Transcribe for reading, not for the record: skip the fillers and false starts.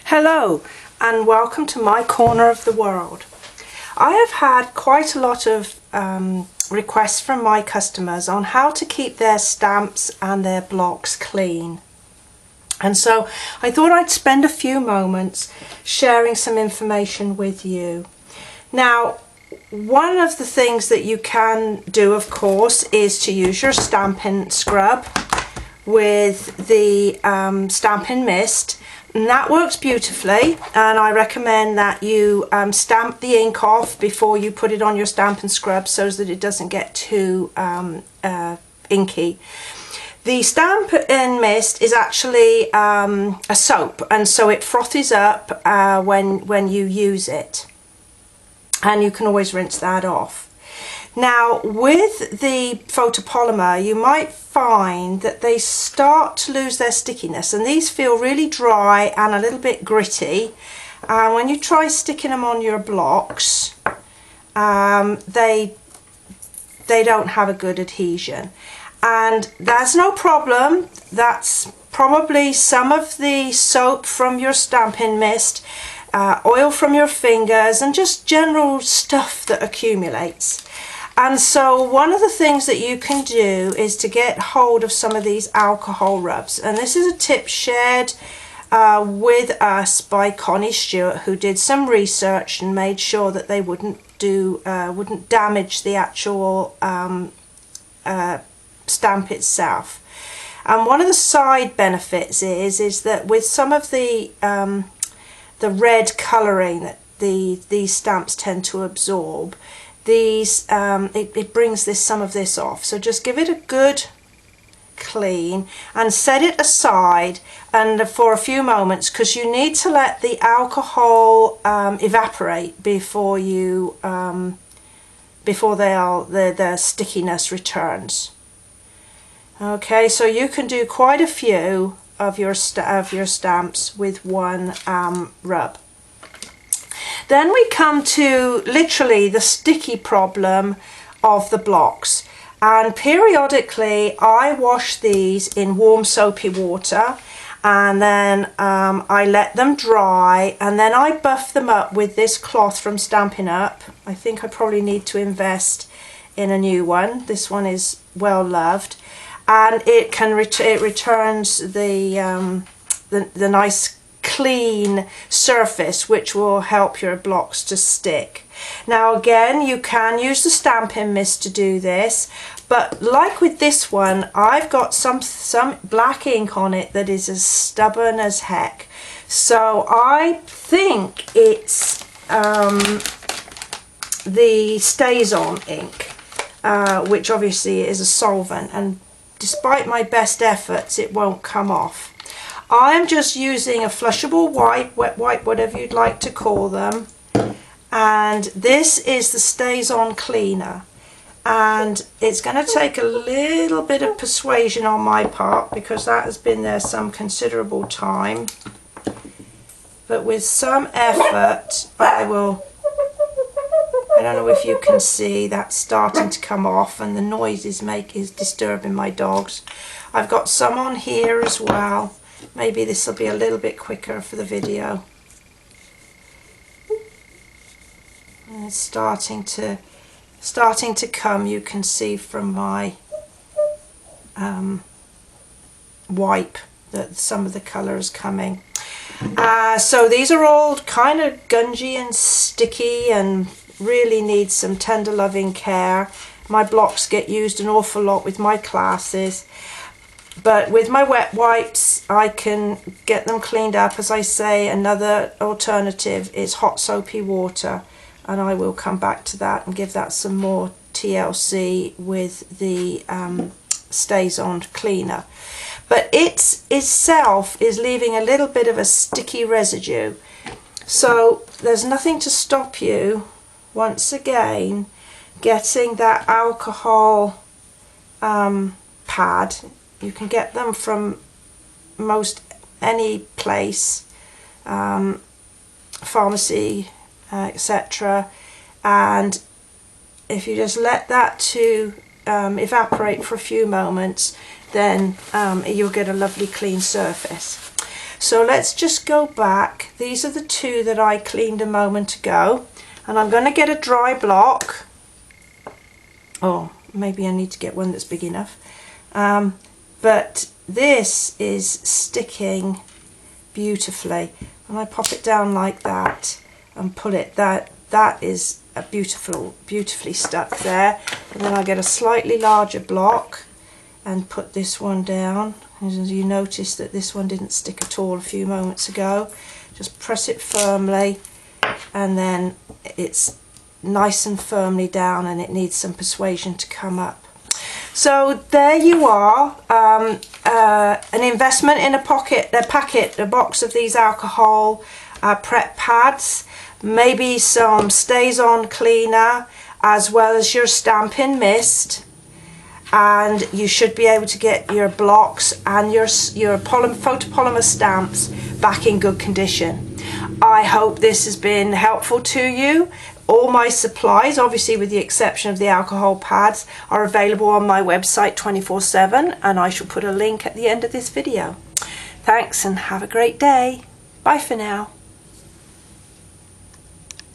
Hello and welcome to my corner of the world. I have had quite a lot of requests from my customers on how to keep their stamps and their blocks clean. And so I thought I'd spend a few moments sharing some information with you. Now, one of the things that you can do, of course, is to use your Stampin' Scrub with the Stampin' Mist. And that works beautifully, and I recommend that you stamp the ink off before you put it on your Stampin' Scrub so that it doesn't get too inky. The Stampin' Mist is actually a soap, and so it frothes up when you use it, and you can always rinse that off. Now, with the photopolymer, you might find that they start to lose their stickiness, and these feel really dry and a little bit gritty. And when you try sticking them on your blocks, they don't have a good adhesion. And that's no problem. That's probably some of the soap from your Stampin' Mist, oil from your fingers, and just general stuff that accumulates. And so one of the things that you can do is to get hold of some of these alcohol rubs. And this is a tip shared with us by Connie Stewart, who did some research and made sure that they wouldn't damage the actual stamp itself. And one of the side benefits is that with some of the red colouring that these stamps tend to absorb, it brings some of this off. So just give it a good clean and set it aside and for a few moments, because you need to let the alcohol evaporate before the stickiness returns. Okay, so you can do quite a few of your stamps with one rub. Then we come to literally the sticky problem of the blocks, and periodically I wash these in warm soapy water, and then I let them dry, and then I buff them up with this cloth from Stampin' Up. I think I probably need to invest in a new one. This one is well loved, and it returns the nice clean surface, which will help your blocks to stick. Now again, you can use the Stampin' Mist to do this, but like with this one, I've got some black ink on it that is as stubborn as heck. So I think it's the StazOn ink, which obviously is a solvent, and despite my best efforts it won't come off. I'm just using a flushable wipe, wet wipe, whatever you'd like to call them, and this is the StazOn cleaner, and it's going to take a little bit of persuasion on my part because that has been there some considerable time, but with some effort I don't know if you can see, that's starting to come off, and the noise is disturbing my dogs. I've got some on here as well. Maybe this will be a little bit quicker for the video. And it's starting to come, you can see from my wipe that some of the colour is coming. So these are all kind of gungy and sticky and really need some tender loving care. My blocks get used an awful lot with my classes. But with my wet wipes, I can get them cleaned up. As I say, another alternative is hot soapy water, and I will come back to that and give that some more TLC with the StazOn cleaner. But it itself is leaving a little bit of a sticky residue. So there's nothing to stop you, once again, getting that alcohol pad. You can get them from most any place, pharmacy, etc. And if you just let that evaporate for a few moments, then you'll get a lovely clean surface. So let's just go back. These are the two that I cleaned a moment ago, and I'm going to get a dry block. Oh, maybe I need to get one that's big enough. But this is sticking beautifully, and I pop it down like that and pull it. That is a beautifully stuck there. And then I get a slightly larger block and put this one down. As you notice that this one didn't stick at all a few moments ago. Just press it firmly, and then it's nice and firmly down, and it needs some persuasion to come up. So there you are, an investment in a box of these alcohol prep pads, maybe some Stays On cleaner, as well as your Stampin' Mist, and you should be able to get your blocks and your photopolymer stamps back in good condition. I hope this has been helpful to you. All my supplies, obviously with the exception of the alcohol pads, are available on my website 24/7, and I shall put a link at the end of this video. Thanks and have a great day. Bye for now.